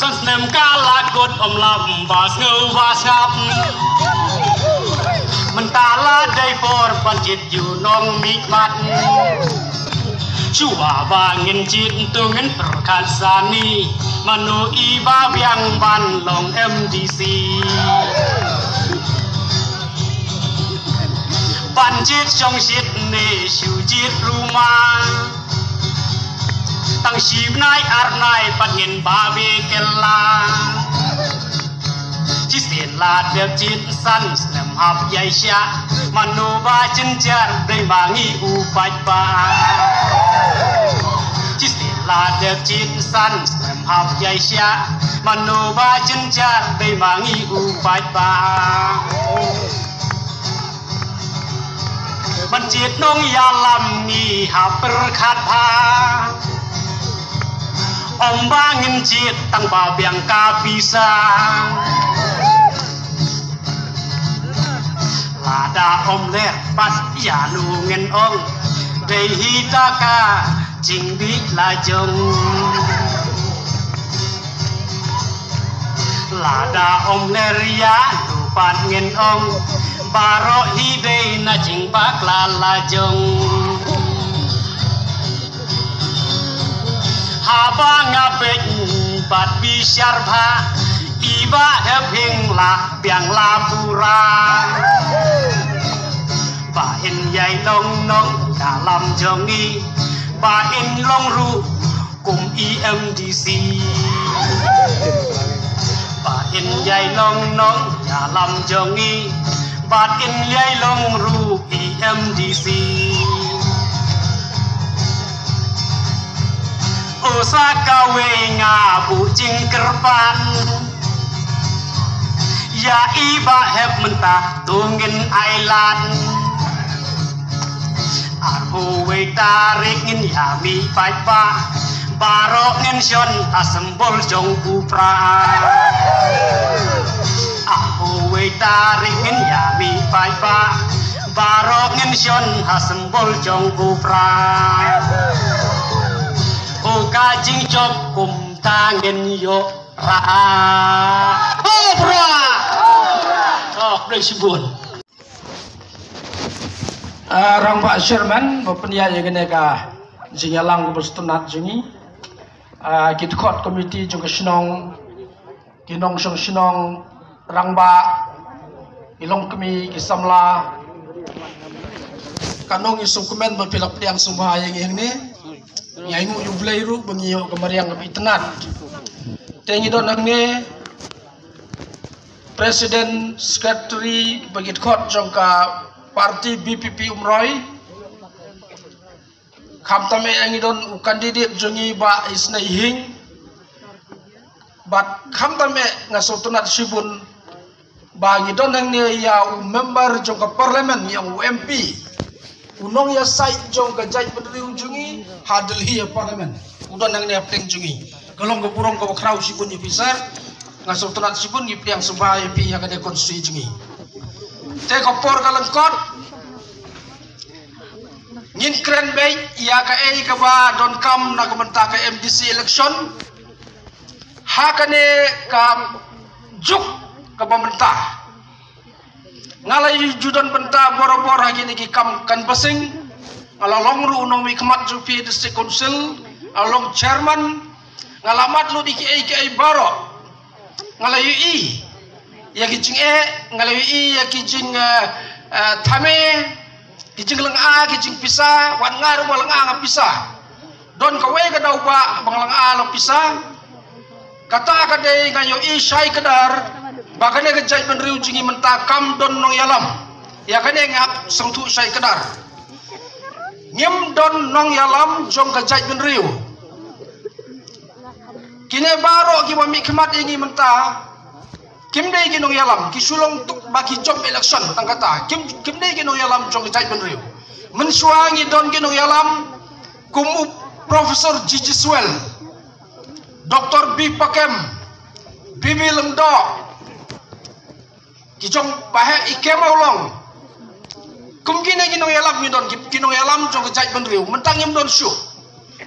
Sân nem cá lá cốt lầm và ngâu và ngập Mình ta lá đầy phор pan chít dù nong mít mặt Chua và nghìn chít tu ngân perkat sani Manu iba biang ban long MDC Pan chít trong chít nê siu chít rumah Tang shib nai ar nai pat ngin ba ve kella Chi sen la dep chit san snem hap yai sha Manu ba chen char dei mangi u pach ba Chi sen la dep chit san snem hap yai sha Manu ba chen char dei mangi u pach ba Man chit nong ya lam ni hap perkat pha Om bangin chit tang ba biang ka pisa Lada om ler pat ya nu ngen ong Dei hita ka ching bi la jong Lada om ler ya nu pat ngen ong Baro hi dei na ching bak la jong Haba ngapek bat bisyar bha Iba heping la biang la pura Ba in yai long nong dalam jongi Ba in long ru kum EMDC Ba in yai long nong dalam jongi Ba in yai long ru EMDC Osaka we ngabu jing kerpan Ya iba heb mentah tungin ailan Arhu we tarik ngin yami paipa Barok ngin syon asembol jong kupra Arhu we tarik ngin yami paipa Barok ngin syon asembol jong kupra Oka jing chop kum tangen yo ra Opra Dari Sibun Rang Pak Sherman Bapak ya gene ka jingalang bersetunat jingi Kit Court Committee juga sinong Kinong song sinong Rang Ba Ilong kami kisamla Kanong isong komen berpilak yang sumpah yang ini Yang ingu yublairu bengiyo kemariang lebih tenat. Tengi don nangne Presiden Sekretari Bagit Kot jongka Parti BPP Umroy. Kamtame yang idon kandidat jongi ba isna hing. Bat kamtame ngasotunat Sibun ba ngidon nangne ya member jongka parlemen yang UMP. Unong ya site jong gajai pendiri unjungi hadil hiya parlemen udan nang ne apteng jungi golong go burong go kraw Sibun ni pisar ngasuk tunat Sibun ni pliang subay pi ya kade konstitui jungi te ko por kalengkot ngin kren bay ya ka ei ka ba don kam na komenta ka MDC election hakane ka juk ka pemerintah ngalai judan benta boro-boro hagi niki kam kan basing ngalalong ru unong mi kemat jupi district council along chairman ngalamat lu diki ai baro ngalai i ya kijing ngalai i ya kijing thame kijing lang a kijing pisa wan ngar walang a pisa don kawe ka daw ba banglang a lo pisa kata ka dei ngayo i sai kadar Bakane gejai benriu jingi mentakam don nong yalam ya kane ngap sengtu sai kedar ngim don nong yalam jong gejai benriu kine baro ki mami kemat ingi menta kim dei ki nong yalam ki sulong tuk baki job election tangkata kim dei ki nong yalam jong gejai benriu mensuangi don ki nong yalam kumu Profesor Gigi Swell Dr. B Pakem Bibi Lemdo Kijong bahe ikema ulong kumkine ginong yalam midon kinong yalam jong gejai benriu mentang yam don syu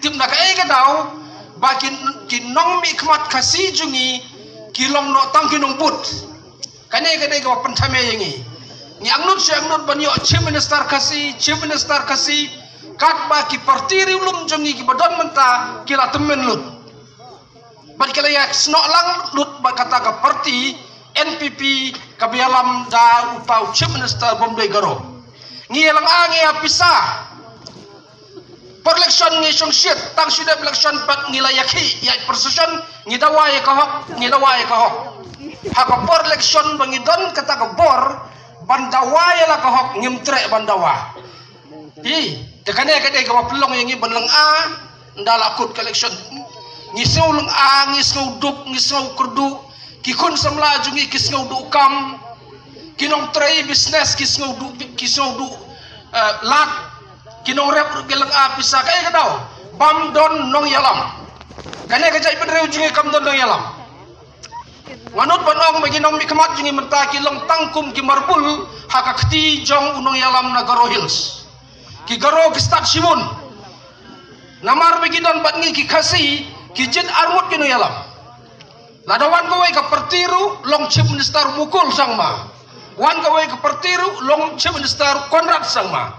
tim na ka e ka daw bakin kinong mi khmat khasi jungi kilong no tang kinong put kane ko pentame yangi ni angnut banyo chief minister khasi kat ba ki parti riulum jungi ki badan menta kila temen lut bat kala ya snok lang lut ba kata ka parti NPP kabialam da upau chief minister Bombay Garo ngi lang angi apisa per election ngi song shit tang sudah election pat ngi layaki ya persession ngi dawai ka hok hak per election bangi don kata ka bor bandawai la ka hok ngimtre bandawa hi dekane kade ka pelong yang ngi banlang a ndala kut election ngi seulung a ngi seuduk ngi seu kerdu ki kun samla jungi ki seu kam kinong tray business ki seu lat kinong rep gelang apisa kay kadaw bam don nong yalam kane kajai penreu jungi kam don nong yalam manut banong maginong mikmat jungi menta kilong tangkum ki marbul hakakti jong unong yalam na Garo Hills ki Garo ki start simun namar begidon batngi ki khasi ki jin armut kino yalam ladawan kawai ka pertiru long chief minister mukul sangma wan kawai ka pertiru long chief minister Konrad sangma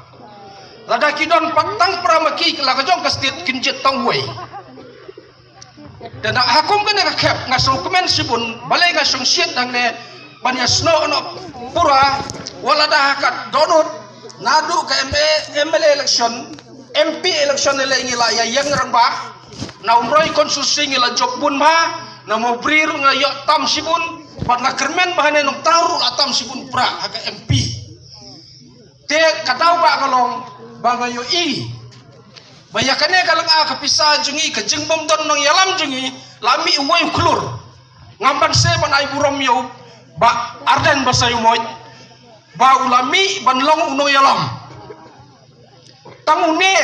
lada kidon patang pramaki laga jong ka state kinjit tangway dan hakum kan ka kep ngasong komen sibun balai ga song shit nang ne banya snow no pura wala da hakat donut nadu ka MLA election MP election le ngila ya yang rangba na umroy konsulsi ngila job bun ma na mo brir nga yo tam sibun pat na kermen bahane nong taru atam sibun pra haka MP te kadaw ba kalong bangayo i bayakane kalang a kapisa jungi ka jingbom don nong yalam jungi lami uway klur ngamban se ban ay burom yo ba arden basayo moy ba ulami banlong uno yalam tamune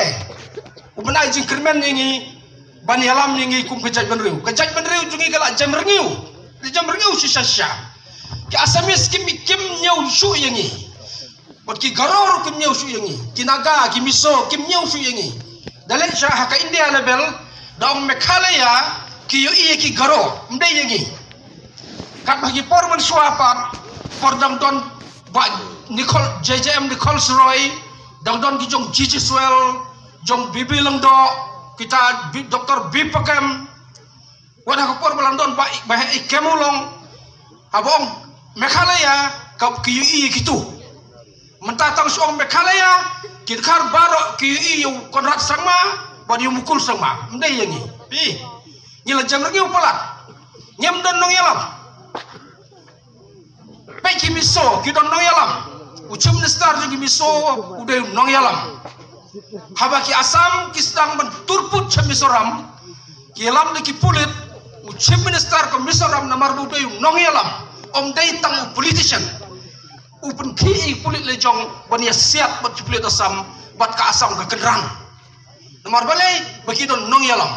ubenay jing kermen ngi ban yalam ngi kum kejaj benriu jungi kala jam rengiu sisasya ki asamis kim nyau su yangi bot ki Garo kim nyau su yangi kinaga ki miso kim nyau su yangi dalen sha haka India level dong Meghalaya ki yo iye ki Garo mde yangi kat bagi porman suapat por dang don ba Nicole JJM Nicole Roy dang don ki jong Gigi Swell jong Bibi Lengdo kita Dr. Bipakem wada ko por balandon ba ikemulong abong Meghalaya ka ki yo iye kitu mentatang suang Meghalaya kirkar baro ki iyo Konrad sangma bani mukul sangma mdai yangi pi nyela jamrngi upalat nyem don nong yalam pe ki miso ki don nong yalam ucum nestar juga miso udah nong yalam habaki asam ki sedang menturput chemisoram ki yalam de ki pulit ucum nestar ko misoram namar udah nong yalam om dai tang politician upen ki pulit lejong bania siap bat pulit asam bat ka asam ka kenrang nomor balai bagi don nong yalam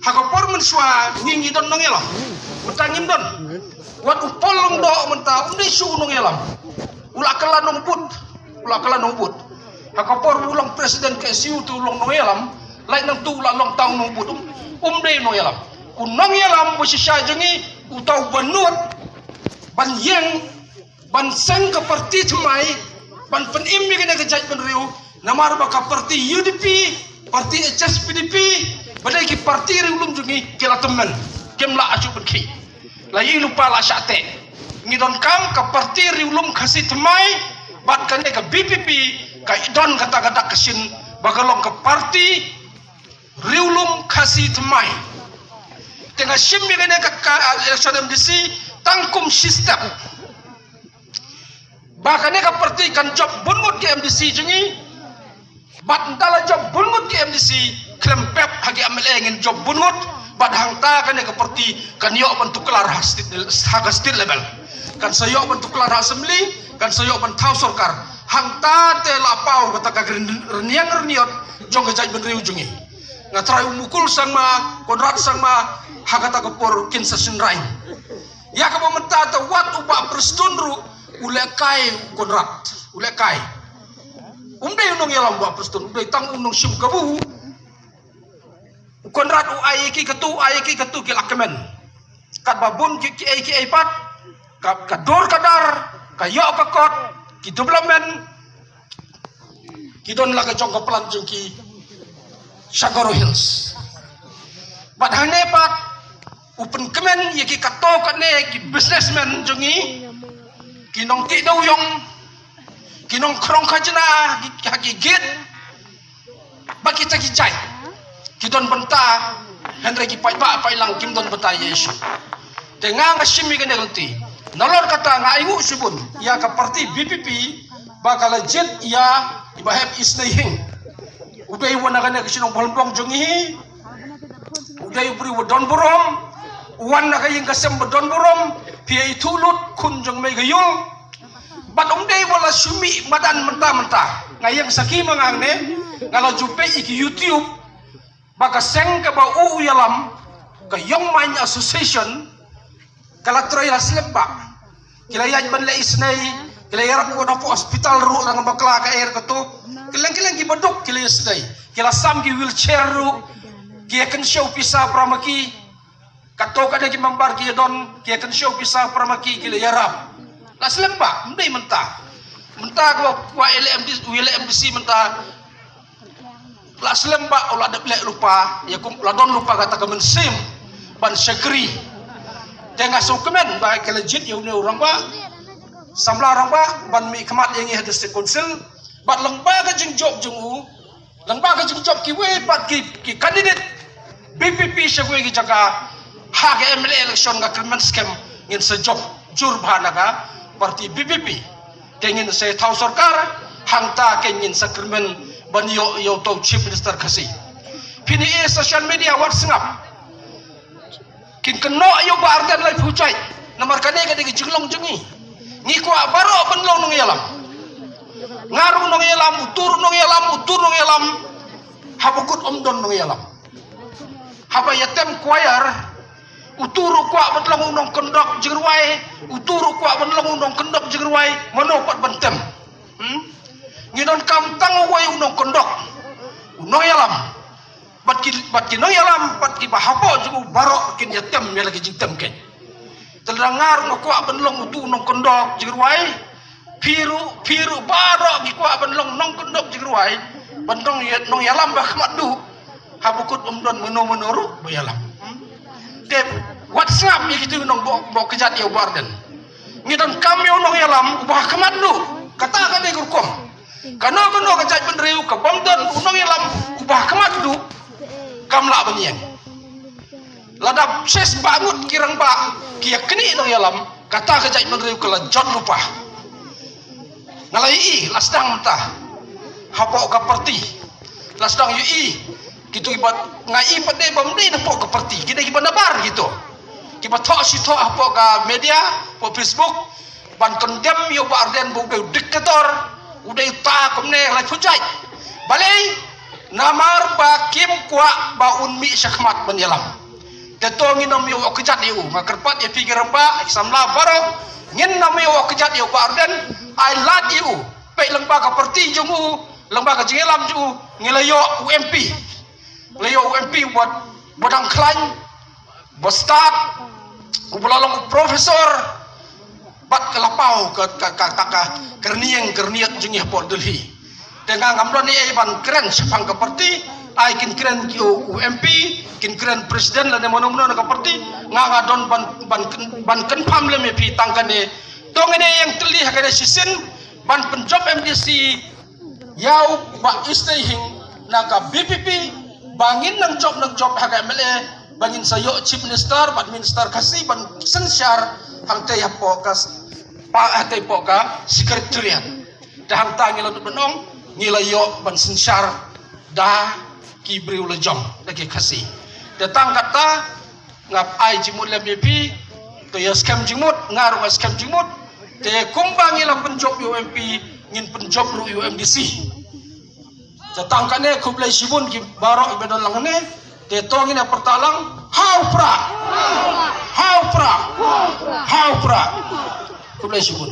hakapor mensua ngingi don nong yalam utangim don wat upolong do menta undi su nong yalam ulakala nong put hakapor ulang presiden ke siu tu ulong nong yalam lain nang tu ulang tang nong put umde nong yalam unong yalam posisya jengi utau benut ban yeng ban sang ke parti cemai ban penim mi kena kejaj penriu namar baka parti UDP parti HSPDP badai ki parti riulum jungi kela temen kemla acu benki lai lupa la syate ngidon kam ke parti riulum kasih temai bat kane ke BPP ka idon kata-kata kesin bagalong ke parti riulum kasih temai tengah sim mi kene ke election MDC tangkum sistem bahkan ka parti kan job bungut ke MDC jungi bat entala job bungut ke MDC klempep hagi MLA ngin job bungut bat hangta kan ka parti kan yo bentuk kelar state level kan sayo bentuk kelar assembly kan sayo bentau sorkar hangta te lapau kata ka renian jong ka jaj benriu jungi ngatrai umukul sangma Konrad sangma hagata ka por kinsa sunrain ya ka momenta ta wat uba perstunru ulekai Konrad ulekai umdai unong yalam buat prestun umdai tang unong sim kabu konrad u ayeki ketu kila kemen kat babun ki ai pat ka dor kadar ka yo ka kot ki development ki don la ka jong ka plan jong ki Shagoro Hills bat hane pat upen kemen ye ki kato kane ki businessman jongi ki nong ti do yong ki nong krong khajna ki git baki ta ki jai ki don benta Henry ki pai lang kim don benta Yesu dengan ngasimi kene ganti nolor kata ngaigu subun ya ka parti BPP bakal jet ya ibahep isnehing udai wana kana kisinong bolbong jongi udai buri wadon borom wan na kayeng kasem bodon borom pia itulut kun jong may gayul bat umday wala sumi madan menta ngayeng saki mangangne ngalo jupe iki YouTube baka seng ka ba uyalam ka Young Mind Association kala troy la slemba kila yan ban la isnay kila yarap ko na po hospital ru lang bakla ka air ko to kilang gibadok kila isnay kila sam gi wheelchair ru ki akan show pisa pramaki kato ka gi mambar ki don ki akan show pisa pramaki kila yarap la slemba ndai menta ko wa LMDC menta la slemba ola de lek lupa ya kum la don lupa kata ka mensim ban sekri tengah sukemen ba kala jit ya orang ba samla orang ba ban mi khamat yang ada district council bat lengba ka jing job jungu lengba ka jing job ki we pat ki candidate BPP shagwe ki jaga ha ga MLA election ga krimen scam ngin se job jur bhana ga parti BPP tengin se thau sarkar hangta kengin se krimen ban yo to chief minister khasi pini e social media WhatsApp kin keno ayo ba ardan lai pucai namar kane ka digi jinglong jengi ni ko baro benlong nong yalam ngaru nong yalam utur nong yalam habukut omdon nong yalam haba yatem choir uturu kwa benlong nong kendok jigruai uturu kwa benlong nong kendok jigruai mono pat bentem ngidon kam tangu wai nong kendok nong yalam bat ki no yalam bat ki bahapo jugu barok kin yatem ya lagi jitem ken telangar no kwa benlong utu nong kendok jigruai piru barok ki kwa benlong nong kendok jigruai bendong nong yalam bah madu habukut umdon menuru bayalam te WhatsApp mi kitu nong bo kejat ya barden ngidon kamyo nong yalam ubah kemadu kata ka de gurkom kano kejat benriu ka bomdon nong yalam ubah kemadu kamla banyeng ladap ses bangut kirang ba kia keni nong yalam kata kejai menriu kala jot lupa ngalai i lasdang mentah hapo ka parti lasdang yu i gitu ibat ngai pade bamde na po ka parti kita ibat nabar gitu kita tok si tok hapo ka media po Facebook ban condem yo ba arden bu diktator udah ta komne lai fujai balai namar ba kim kwa ba unmi syakmat benyalam tetong inom yo kejat yu makerpat ya pikir ba samla baro ngin nam yo kejat yu ba arden I lad yu pe lembaga parti jungu lembaga jengelam jungu ngelayo UMP layo UMP buat bodang klan bostat ubulalong profesor bat kelapau ke kerniang jengih Port Delhi dengan ngamron ni ban keren sepang ke parti ai kin keren UMP kin keren presiden la mono-mono ke parti ngadon ban confirm le me pi tangkane tongene yang telih kada sisin ban penjob MDC yau ba istehing naga BPP bangin nang job haga MLA bangin sayo chief minister ban minister kasi ban sensyar hangte ya pokas pa ate poka sekretariat dah tangil untuk benong nilayo ban sensyar dah kibriu lejong lagi kasi datang kata ngap ai jimut le BP to ya scam jimut ngaru scam jimut te kumbang ila penjob UMP ngin penjob ru UMDC datang kane kublai sibun ki barok ibadon langane te tong ina pertalang how pra kublai sibun